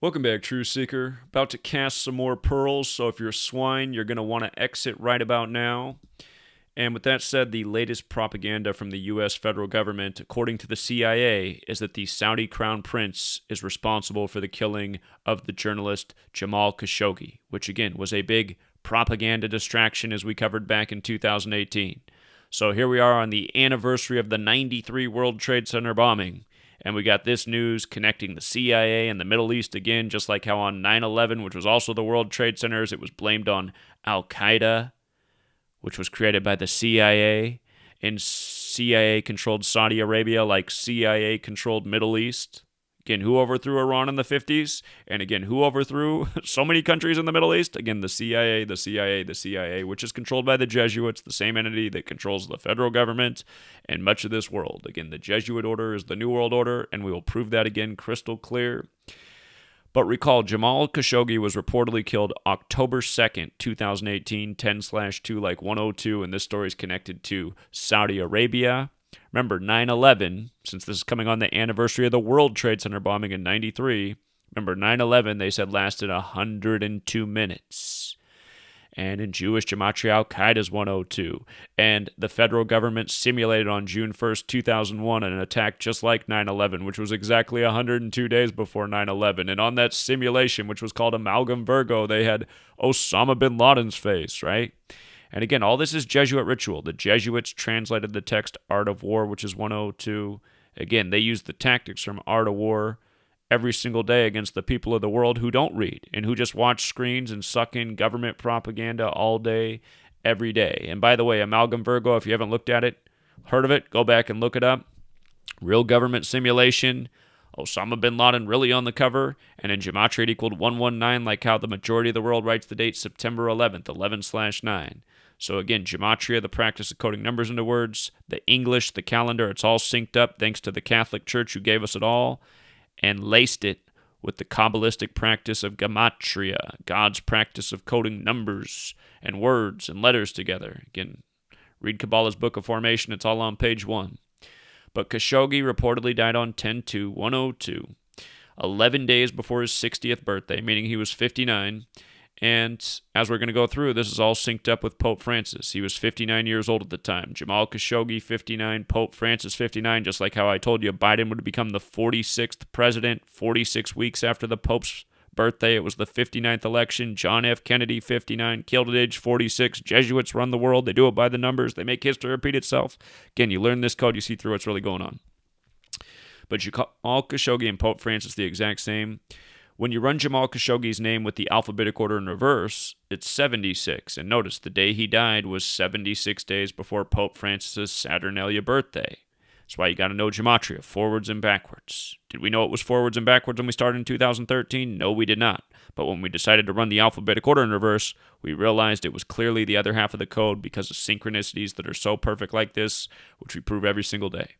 Welcome back, True Seeker. About to cast some more pearls, so if you're a swine, you're going to want to exit right about now. And with that said, the latest propaganda from the U.S. federal government, according to the CIA, is that the Saudi crown prince is responsible for the killing of the journalist Jamal Khashoggi, which again was a big propaganda distraction as we covered back in 2018. So here we are on the anniversary of the 93 World Trade Center bombing. And we got this news connecting the CIA and the Middle East again, just like how on 9/11, which was also the World Trade Centers, it was blamed on Al-Qaeda, which was created by the CIA, and CIA-controlled Saudi Arabia like CIA-controlled Middle East. Again, who overthrew Iran in the 50s? And again, who overthrew so many countries in the Middle East? Again, the CIA, the CIA, the CIA, which is controlled by the Jesuits, the same entity that controls the federal government and much of this world. Again, the Jesuit order is the New World Order, and we will prove that again crystal clear. But recall, Jamal Khashoggi was reportedly killed October 2nd, 2018, 10/2, like 102, and this story is connected to Saudi Arabia. Remember, 9/11, since this is coming on the anniversary of the World Trade Center bombing in 93, remember, 9/11, they said lasted 102 minutes. And in Jewish Gematria, Al-Qaeda's 102. And the federal government simulated on June 1st, 2001, an attack just like 9/11, which was exactly 102 days before 9/11. And on that simulation, which was called Amalgam Virgo, they had Osama bin Laden's face, right? And again, all this is Jesuit ritual. The Jesuits translated the text Art of War, which is 102. Again, they used the tactics from Art of War every single day against the people of the world who don't read and who just watch screens and suck in government propaganda all day, every day. And by the way, Amalgam Virgo, if you haven't looked at it, heard of it, go back and look it up. Real government simulation. Osama bin Laden really on the cover, and in Gematria it equaled 119, like how the majority of the world writes the date September 11th, 11/9. So again, Gematria, the practice of coding numbers into words, the English, the calendar, it's all synced up thanks to the Catholic Church who gave us it all, and laced it with the Kabbalistic practice of Gematria, God's practice of coding numbers and words and letters together. Again, read Kabbalah's Book of Formation, it's all on page 1. But Khashoggi reportedly died on 10/2/102, 11 days before his 60th birthday, meaning he was 59. And as we're going to go through, this is all synced up with Pope Francis. He was 59 years old at the time. Jamal Khashoggi, 59. Pope Francis, 59. Just like how I told you, Biden would become the 46th president 46 weeks after the Pope's birthday. It was the 59th election. John F. Kennedy, 59. Killed at age 46. Jesuits run the world. They do it by the numbers. They make history repeat itself. Again, you learn this code, you see through what's really going on. But Jamal Khashoggi and Pope Francis, the exact same. When you run Jamal Khashoggi's name with the alphabetic order in reverse, it's 76. And notice, the day he died was 76 days before Pope Francis's Saturnalia birthday. That's why you got to know Gematria, forwards and backwards. Did we know it was forwards and backwards when we started in 2013? No, we did not. But when we decided to run the alphabetic order in reverse, we realized it was clearly the other half of the code because of synchronicities that are so perfect like this, which we prove every single day.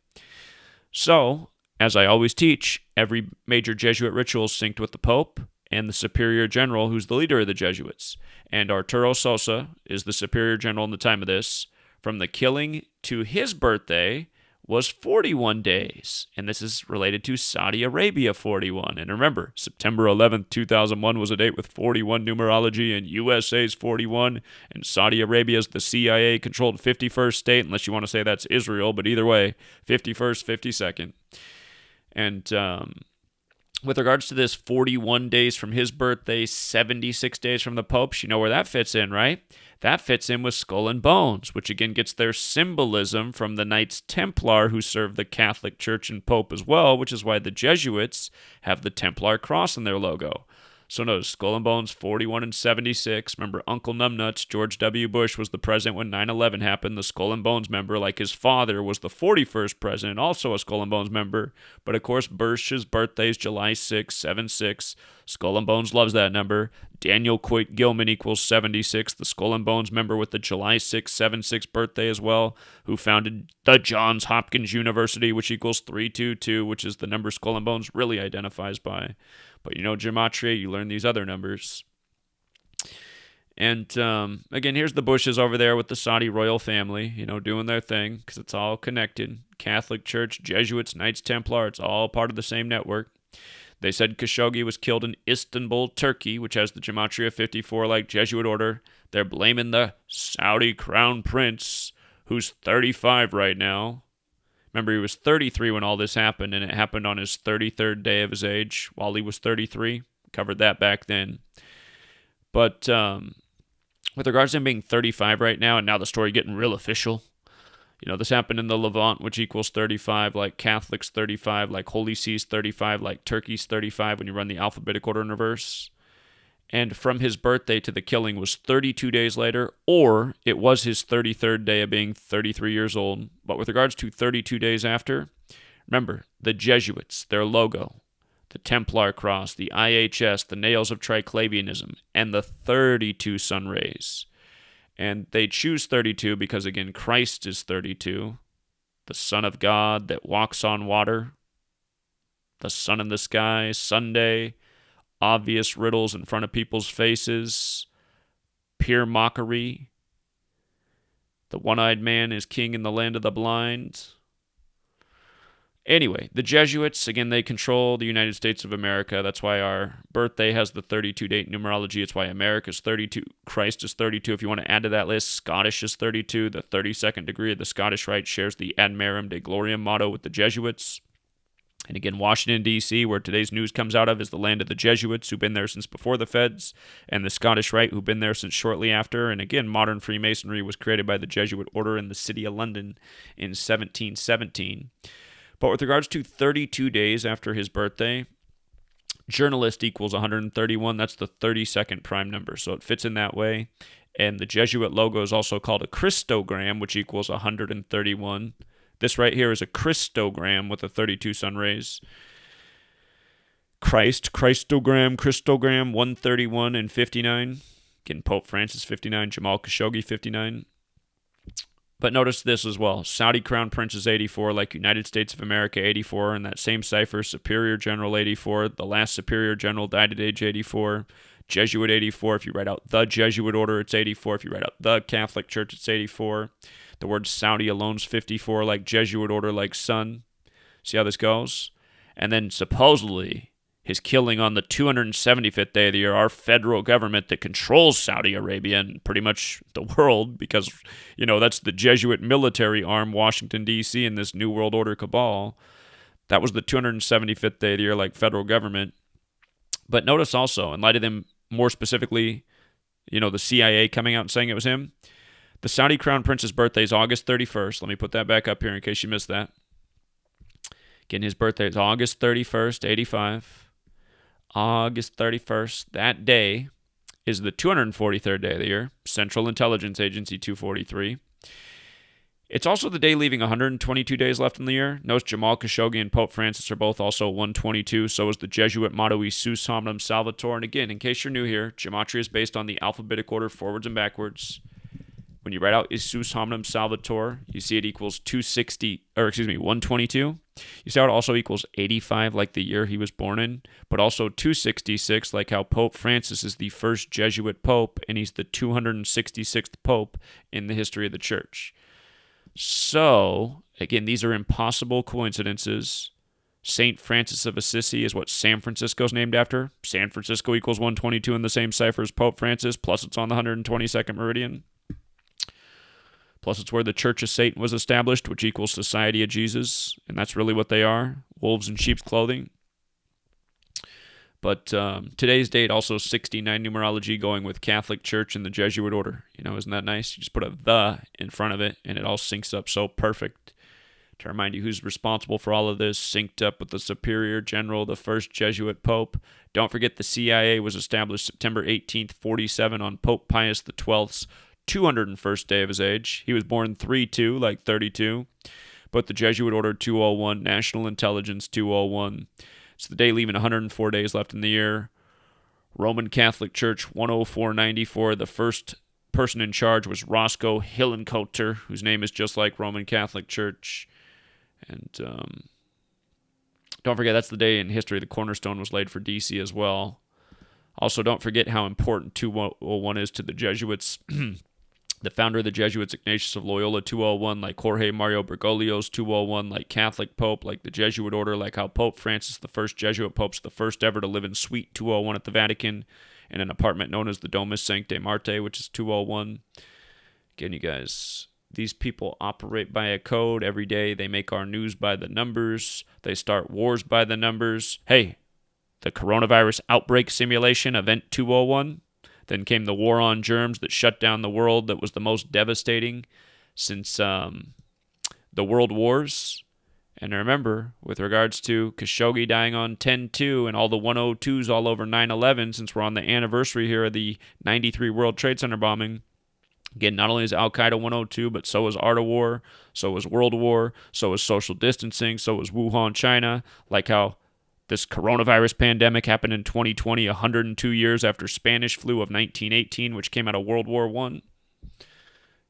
So, as I always teach, every major Jesuit ritual is synced with the Pope and the Superior General, who's the leader of the Jesuits. And Arturo Sosa is the Superior General in the time of this. From the killing to his birthday was 41 days. And this is related to Saudi Arabia 41. And remember, September 11th, 2001 was a date with 41 numerology, and USA's 41, and Saudi Arabia's the CIA-controlled 51st state, unless you want to say that's Israel, but either way, 51st, 52nd. And with regards to this 41 days from his birthday, 76 days from the Pope's, you know where that fits in, right? That fits in with Skull and Bones, which again gets their symbolism from the Knights Templar who served the Catholic Church and Pope as well, which is why the Jesuits have the Templar cross in their logo. So notice, Skull and Bones, 41 and 76. Remember, Uncle Numbnuts, George W. Bush, was the president when 9/11 happened. The Skull and Bones member, like his father, was the 41st president, also a Skull and Bones member. But of course, Bush's birthday is July 6, 7/6. Skull and Bones loves that number. Daniel Coit Gilman equals 76, the Skull and Bones member with the July 6, 7/6 birthday as well, who founded the Johns Hopkins University, which equals 322, which is the number Skull and Bones really identifies by. But you know, Gematria, you learn these other numbers. And again, here's the Bushes over there with the Saudi royal family, you know, doing their thing, because it's all connected. Catholic Church, Jesuits, Knights Templar, it's all part of the same network. They said Khashoggi was killed in Istanbul, Turkey, which has the Gematria 54-like Jesuit order. They're blaming the Saudi crown prince, who's 35 right now. Remember, he was 33 when all this happened, and it happened on his 33rd day of his age while he was 33. Covered that back then. But with regards to him being 35 right now, and now the story getting real official, this happened in the Levant, which equals 35, like Catholics 35, like Holy See's 35, like Turkey's 35 when you run the alphabetic order in reverse. And from his birthday to the killing was 32 days later, or it was his 33rd day of being 33 years old. But with regards to 32 days after, remember, the Jesuits, their logo, the Templar cross, the IHS, the nails of Triclavianism, and the 32 sun rays. And they choose 32 because, again, Christ is 32, the Son of God that walks on water, the sun in the sky, Sunday, obvious riddles in front of people's faces, pure mockery, the one-eyed man is king in the land of the blind. Anyway, the Jesuits, again, they control the United States of America. That's why our birthday has the 32 date numerology. It's why America's 32. Christ is 32. If you want to add to that list, Scottish is 32. The 32nd degree of the Scottish Rite shares the Ad Marum de Gloriam motto with the Jesuits. And again, Washington, D.C., where today's news comes out of, is the land of the Jesuits, who've been there since before the Feds, and the Scottish Rite, who've been there since shortly after. And again, modern Freemasonry was created by the Jesuit order in the city of London in 1717. But with regards to 32 days after his birthday, journalist equals 131. That's the 32nd prime number, so it fits in that way. And the Jesuit logo is also called a Christogram, which equals 131. This right here is a Christogram with the 32 sun rays. Christogram, 131 and 59. Again, Pope Francis 59, Jamal Khashoggi 59. But notice this as well. Saudi Crown Prince is 84, like United States of America 84, and that same cipher, Superior General 84. The last Superior General died at age 84. Jesuit 84. If you write out the Jesuit order, it's 84. If you write out the Catholic Church, it's 84. The word Saudi alone's 54, like Jesuit order, like sun. See how this goes? And then supposedly his killing on the 275th day of the year, our federal government that controls Saudi Arabia and pretty much the world, because, that's the Jesuit military arm, Washington, D.C., in this New World Order cabal. That was the 275th day of the year, like federal government. But notice also, in light of them more specifically, the CIA coming out and saying it was him, the Saudi Crown Prince's birthday is August 31st. Let me put that back up here in case you missed that. Again, his birthday is August 31st, 85. August 31st, that day is the 243rd day of the year, Central Intelligence Agency 243. It's also the day leaving 122 days left in the year. Notice Jamal Khashoggi and Pope Francis are both also 122. So is the Jesuit motto, Isus Hominum Salvator. And again, in case you're new here, Gematria is based on the alphabetic order forwards and backwards. When you write out Isus Hominum Salvator, you see it equals 122. You see how it also equals 85, like the year he was born in, but also 266, like how Pope Francis is the first Jesuit pope, and he's the 266th pope in the history of the church. So, again, these are impossible coincidences. St. Francis of Assisi is what San Francisco is named after. San Francisco equals 122 in the same cipher as Pope Francis, plus it's on the 122nd meridian. Plus, it's where the Church of Satan was established, which equals Society of Jesus, and that's really what they are, wolves in sheep's clothing. But today's date, also 69 numerology, going with Catholic Church and the Jesuit order. Isn't that nice? You just put a "the" in front of it, and it all syncs up so perfect. To remind you who's responsible for all of this, synced up with the Superior General, the first Jesuit Pope. Don't forget the CIA was established September 18th, 47 on Pope Pius XII's 201st day of his age. He was born 3-2, like 32. But the Jesuit order 201, National Intelligence 201. It's the day leaving 104 days left in the year. Roman Catholic Church 10494. The first person in charge was Roscoe Hillenkoetter, whose name is just like Roman Catholic Church. And don't forget, that's the day in history the cornerstone was laid for DC as well. Also, don't forget how important 201 is to the Jesuits. The founder of the Jesuits, Ignatius of Loyola, 201, like Jorge Mario Bergoglio's 201, like Catholic Pope, like the Jesuit order, like how Pope Francis I, Jesuit Pope's the first ever to live in Suite 201 at the Vatican, in an apartment known as the Domus Sanctae Martyr, which is 201. Again, you guys, these people operate by a code every day. They make our news by the numbers. They start wars by the numbers. Hey, the coronavirus outbreak simulation, Event 201. Then came the war on germs that shut down the world, that was the most devastating since the world wars. And remember, with regards to Khashoggi dying on 10/2 and all the 102s all over 9/11, since we're on the anniversary here of the 93 World Trade Center bombing, again, not only is Al-Qaeda 102, but so is Art of War, so was World War, so is social distancing, so is Wuhan, China, like how this coronavirus pandemic happened in 2020, 102 years after Spanish flu of 1918, which came out of World War I.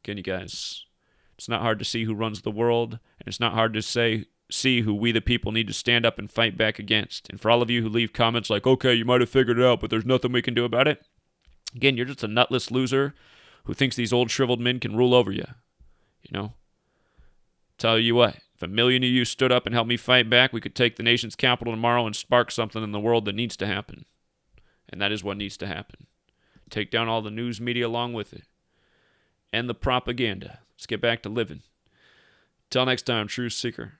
Again, you guys, it's not hard to see who runs the world, and it's not hard to see who we the people need to stand up and fight back against. And for all of you who leave comments like, okay, you might have figured it out, but there's nothing we can do about it, again, you're just a nutless loser who thinks these old shriveled men can rule over you. You know? Tell you what, if 1 million of you stood up and helped me fight back, we could take the nation's capital tomorrow and spark something in the world that needs to happen. And that is what needs to happen. Take down all the news media along with it. End the propaganda. Let's get back to living. Till next time, Truth Seeker.